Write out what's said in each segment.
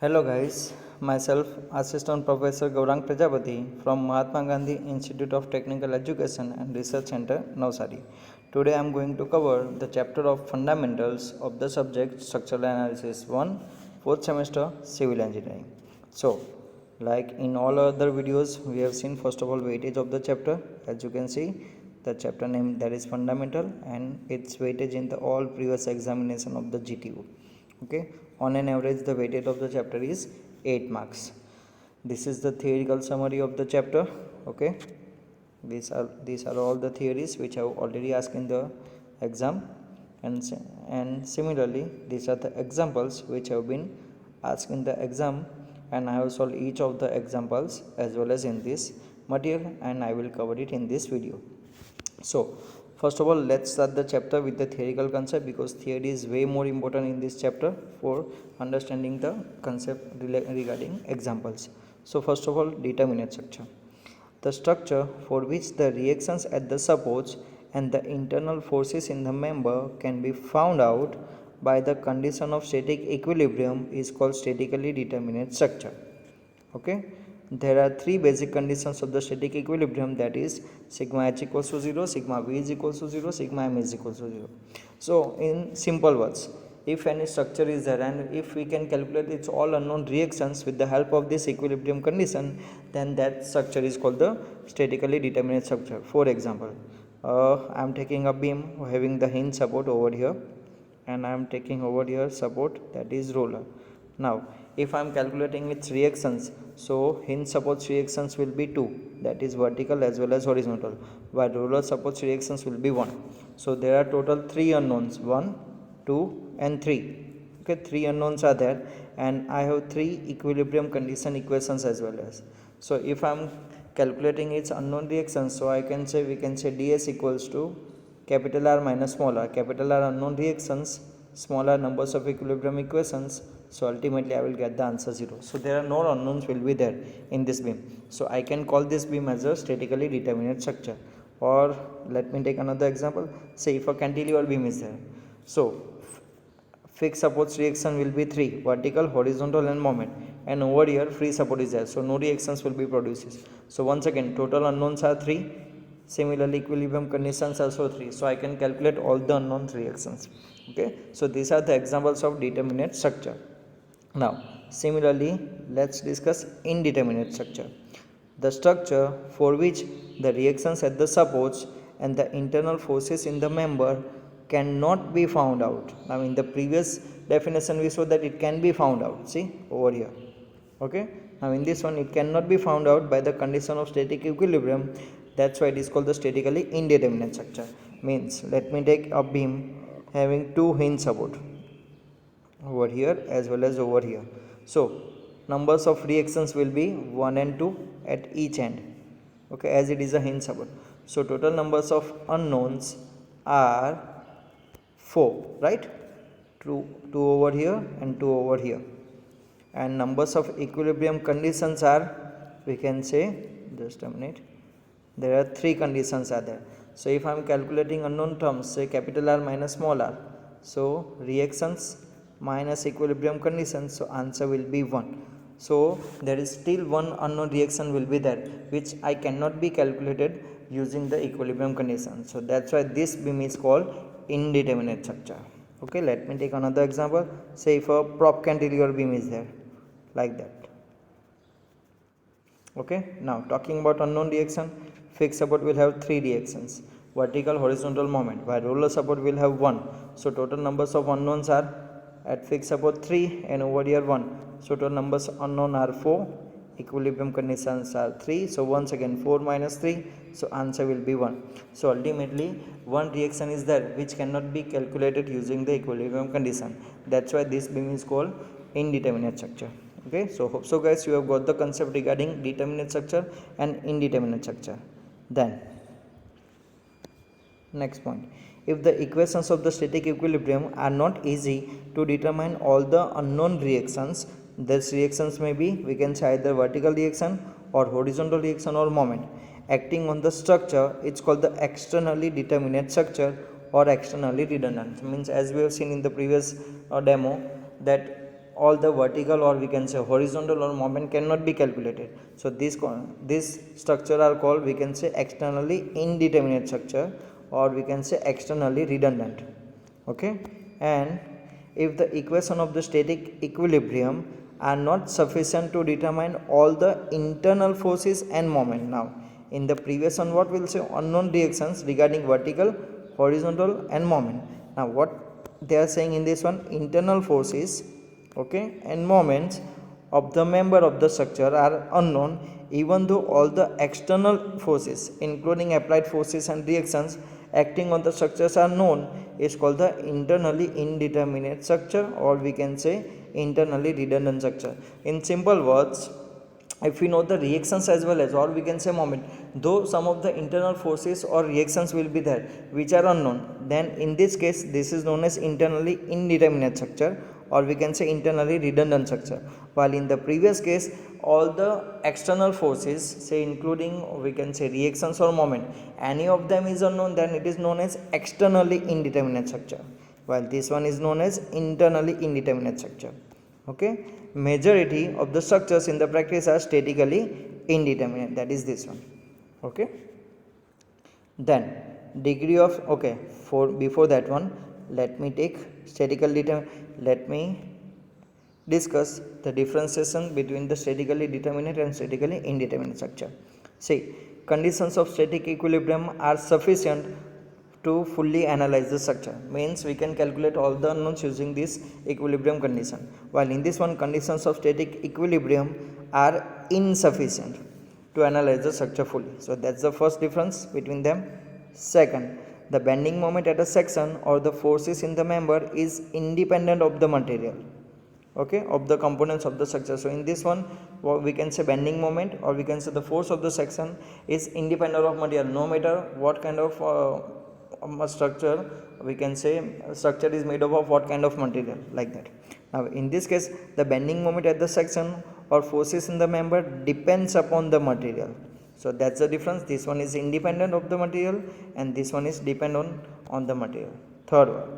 Hello guys, myself Assistant Professor Gaurang Prajapati from Mahatma Gandhi Institute of Technical Education and Research Center, Navsari. Today I am going to cover the chapter of fundamentals of the subject Structural Analysis 1, 4th semester Civil Engineering. So, like in all other videos, we have seen first of all weightage of the chapter. As you can see, the chapter name that is fundamental and its weightage in the all previous examination of the GTU. Okay, on an average the weightage of the chapter is 8 marks. This is the theoretical summary of the chapter. Okay, these are all the theories which I have already asked in the exam, and similarly these are the examples which have been asked in the exam, and I have solved each of the examples as well as in this material, and I will cover it in this video. So first of all, let's start the chapter with the theoretical concept, because theory is way more important in this chapter for understanding the concept regarding examples. So first of all, determinate structure. The structure for which the reactions at the supports and the internal forces in the member can be found out by the condition of static equilibrium is called statically determinate structure. Okay, there are three basic conditions of the static equilibrium, that is sigma h equals to 0, sigma v is equals to 0, sigma m is equals to 0. So in simple words, if any structure is there and if we can calculate its all unknown reactions with the help of this equilibrium condition, then that structure is called the statically determinate structure. For example, I am taking a beam having the hinge support over here, and I am taking over here support, that is roller. Now if I am calculating its reactions, so hinge supports reactions will be 2, that is vertical as well as horizontal, while roller supports reactions will be 1. So there are total 3 unknowns, 1, 2 and 3. Okay, 3 unknowns are there, and I have 3 equilibrium condition equations as well as. So if I am calculating its unknown reactions, so we can say ds equals to capital R minus small r. Capital R unknown reactions, small r numbers of equilibrium equations. So ultimately I will get the answer 0. So there are no unknowns will be there in this beam. So I can call this beam as a statically determinate structure. Or let me take another example. Say if a cantilever beam is there. So fixed supports reaction will be 3, vertical, horizontal and moment, and over here free support is there, so no reactions will be produced. So once again total unknowns are 3, similarly equilibrium conditions also 3, so I can calculate all the unknown reactions. Okay, so these are the examples of determinate structure. Now similarly let's discuss indeterminate structure. The structure for which the reactions at the supports and the internal forces in the member cannot be found out. Now in the previous definition we saw that it can be found out, see over here. Okay, now in this one it cannot be found out by the condition of static equilibrium, that's why it is called the statically indeterminate structure. Means let me take a beam having two hinge support over here as well as over here. So numbers of reactions will be 1 and 2 at each end. Okay, as it is a hinge support. So total numbers of unknowns are 4, right? 2 over here and 2 over here. And numbers of equilibrium conditions are, we can say, just a minute, there are 3 conditions are there. So if I am calculating unknown terms, say capital R minus small r, so reactions minus equilibrium conditions, so answer will be 1. So there is still one unknown reaction will be there, which I cannot be calculated using the equilibrium condition. So that's why this beam is called indeterminate structure. Okay, let me take another example. Say if a prop cantilever beam is there, like that. Okay, now talking about unknown reaction, fixed support will have 3 reactions, vertical, horizontal, moment, while roller support will have 1. So total numbers of unknowns are at fixed support 3 and over here 1. So total numbers unknown are 4, equilibrium conditions are 3. So once again 4 minus 3, so answer will be 1. So ultimately one reaction is there which cannot be calculated using the equilibrium condition. That's why this beam is called indeterminate structure. Okay, so hope so guys you have got the concept regarding determinate structure and indeterminate structure. Then next point, if the equations of the static equilibrium are not easy to determine all the unknown reactions, these reactions may be, we can say, either vertical reaction or horizontal reaction or moment acting on the structure, it's called the externally determinate structure or externally redundant. Means as we have seen in the previous demo, that all the vertical or we can say horizontal or moment cannot be calculated. So this structure are called, we can say, externally indeterminate structure, or we can say externally redundant. Okay, and if the equation of the static equilibrium are not sufficient to determine all the internal forces and moment. Now in the previous one, what will say, unknown reactions regarding vertical, horizontal and moment. Now what they are saying in this one, internal forces, okay, and moments of the member of the structure are unknown, even though all the external forces including applied forces and reactions acting on the structures are known, is called the internally indeterminate structure, or we can say internally redundant structure. In simple words, if we know the reactions as well as, or we can say moment, though some of the internal forces or reactions will be there which are unknown, then in this case this is known as internally indeterminate structure, or we can say internally redundant structure. While in the previous case, all the external forces, say including we can say reactions or moment, any of them is unknown, then it is known as externally indeterminate structure, while this one is known as internally indeterminate structure. Okay, majority of the structures in the practice are statically indeterminate, that is this one. Okay, then degree of, okay, for before that one, let me take let me discuss the differentiation between the statically determinate and statically indeterminate structure. See, conditions of static equilibrium are sufficient to fully analyze the structure, means we can calculate all the unknowns using this equilibrium condition, while in this one, conditions of static equilibrium are insufficient to analyze the structure fully. So that's the first difference between them. Second, the bending moment at a section or the forces in the member is independent of the material, okay, of the components of the structure. So in this one, we can say bending moment, or we can say the force of the section is independent of material, no matter what kind of structure, we can say structure is made up of what kind of material, like that. Now in this case, the bending moment at the section or forces in the member depends upon the material. So that's the difference. This one is independent of the material and this one is dependent on the material. Third one,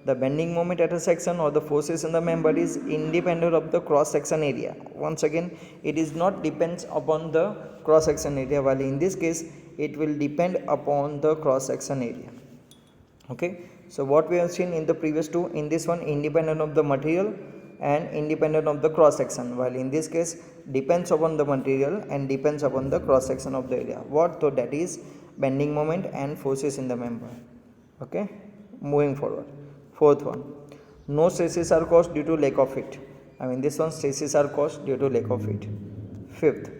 the bending moment at a section or the forces in the member is independent of the cross section area. Once again, it is not depends upon the cross section area, while in this case it will depend upon the cross section area. Okay, so what we have seen in the previous two, in this one independent of the material and independent of the cross section, while in this case depends upon the material and depends upon the cross section of the area. What? So that is bending moment and forces in the member. Okay, moving forward. Fourth one, no stresses are caused due to lack of heat. I mean this one, stresses are caused due to lack of heat. Fifth,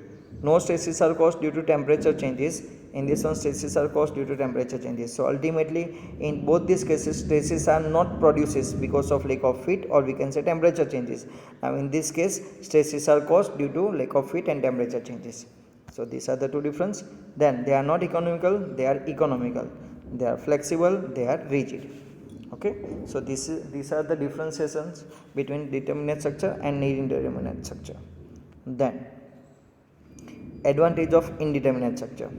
no stresses are caused due to temperature changes. In this one, stresses are caused due to temperature changes. So ultimately in both these cases, stresses are not produced because of lack of heat, or we can say temperature changes. Now in this case, stresses are caused due to lack of heat and temperature changes. So these are the two difference. Then they are not economical, they are economical. They are flexible, they are rigid. Okay, so these are the differentiations between determinate structure and indeterminate structure. Then advantage of indeterminate structure.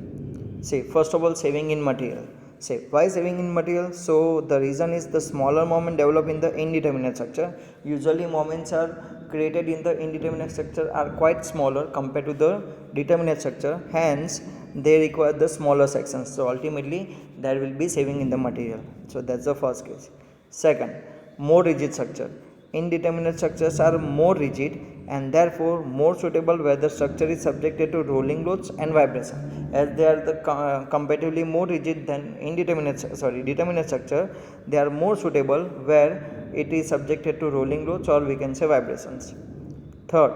See, first of all, saving in material. Say, why saving in material? So the reason is the smaller moment developed in the indeterminate structure. Usually moments are created in the indeterminate structure are quite smaller compared to the determinate structure, hence they require the smaller sections. So ultimately there will be saving in the material. So that's the first case. Second, more rigid structure. Indeterminate structures are more rigid and therefore more suitable where the structure is subjected to rolling loads and vibration. As they are the comparatively more rigid than determinate structure, they are more suitable where it is subjected to rolling loads or we can say vibrations. Third,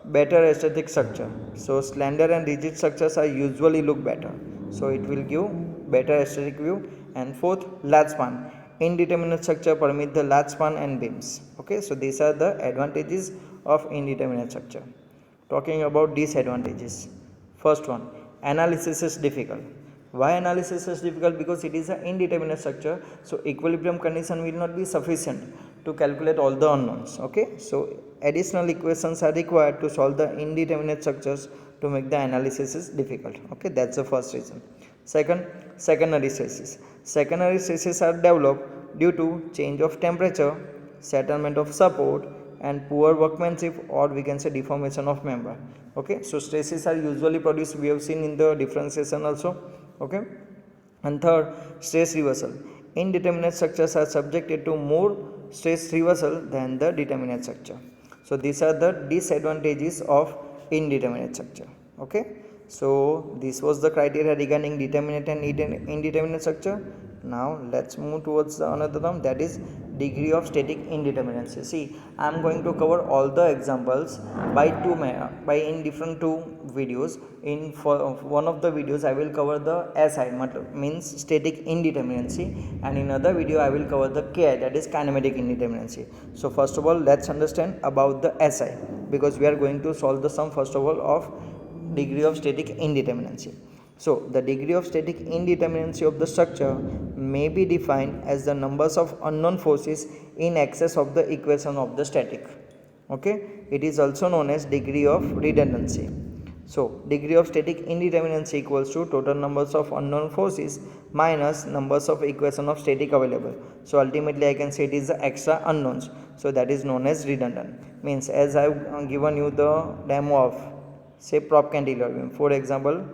better aesthetic structure. So slender and rigid structures are usually look better, so it will give better aesthetic view. And fourth, large span. Indeterminate structure permit the large span and beams. Okay, so these are the advantages of indeterminate structure. Talking about disadvantages, first one, analysis is difficult. Why analysis is difficult? Because it is an indeterminate structure, so equilibrium condition will not be sufficient to calculate all the unknowns. Okay, so additional equations are required to solve the indeterminate structures to make the analysis is difficult. Okay, that's the first reason. Second, secondary stresses. Secondary stresses are developed due to change of temperature, settlement of support and poor workmanship, or we can say deformation of member. Okay, so stresses are usually produced, we have seen in the differentiation also. Okay, and third, stress reversal. Indeterminate structures are subjected to more stress reversal than the determinate structure. So these are the disadvantages of indeterminate structure. Okay, so this was the criteria regarding determinate and indeterminate structure. Now let's move towards the another term, that is degree of static indeterminacy. See, I am going to cover all the examples by in different two videos. In for one of the videos I will cover the SI, means static indeterminacy, and in another video I will cover the KI, that is kinematic indeterminacy. So first of all, let's understand about the SI, because we are going to solve the sum first of all of degree of static indeterminacy. So the degree of static indeterminacy of the structure may be defined as the numbers of unknown forces in excess of the equation of the static. Okay, it is also known as degree of redundancy. So degree of static indeterminacy equals to total numbers of unknown forces minus numbers of equation of static available. So ultimately I can say it is the extra unknowns. So that is known as redundant. Means as I have given you the demo of say prop cantilever beam. For example,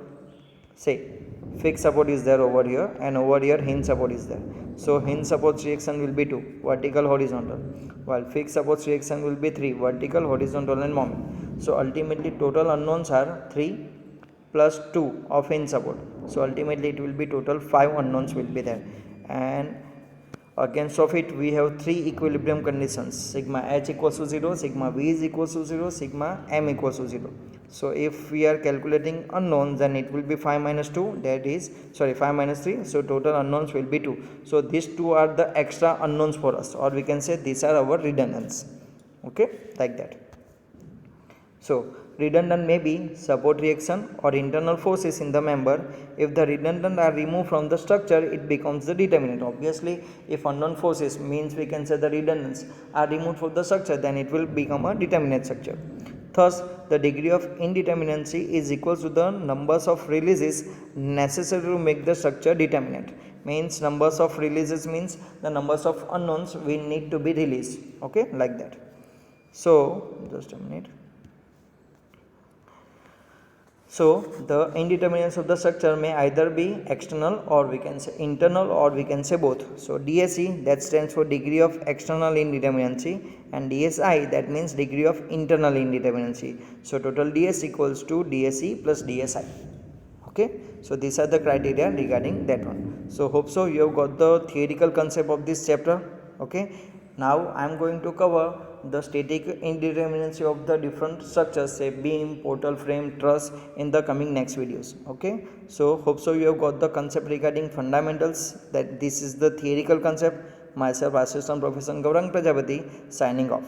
say fixed support is there over here, and over here hinge support is there. So hinge support reaction will be 2, vertical, horizontal, while fixed support reaction will be 3, vertical, horizontal and moment. So ultimately total unknowns are 3 plus 2 of hinge support. So ultimately it will be total 5 unknowns will be there, and against of it we have 3 equilibrium conditions: sigma h equals to 0, sigma v is equals to 0, sigma m equals to 0. So if we are calculating unknowns, then it will be 5 minus 2, that is 5 minus 3, so total unknowns will be 2. So these two are the extra unknowns for us, or we can say these are our redundants. Okay, like that. So redundant may be support reaction or internal forces in the member. If the redundant are removed from the structure, it becomes the determinant. Obviously, if unknown forces, means we can say the redundants, are removed from the structure, then it will become a determinate structure. Thus, the degree of indeterminacy is equal to the numbers of releases necessary to make the structure determinate. Means numbers of releases means the numbers of unknowns we need to be released. Okay, like that. So, just a minute. So the indeterminacy of the structure may either be external, or we can say internal, or we can say both. So DSE, that stands for degree of external indeterminacy, and DSI, that means degree of internal indeterminacy. So total DS equals to DSE plus DSI. Okay, so these are the criteria regarding that one. So hope so you have got the theoretical concept of this chapter. Okay, now I am going to cover the static indeterminacy of the different structures, say beam, portal, frame, truss, in the coming next videos. Okay, so hope so you have got the concept regarding fundamentals, that this is the theoretical concept. Myself, Assistant Professor Gaurang Prajapati, signing off.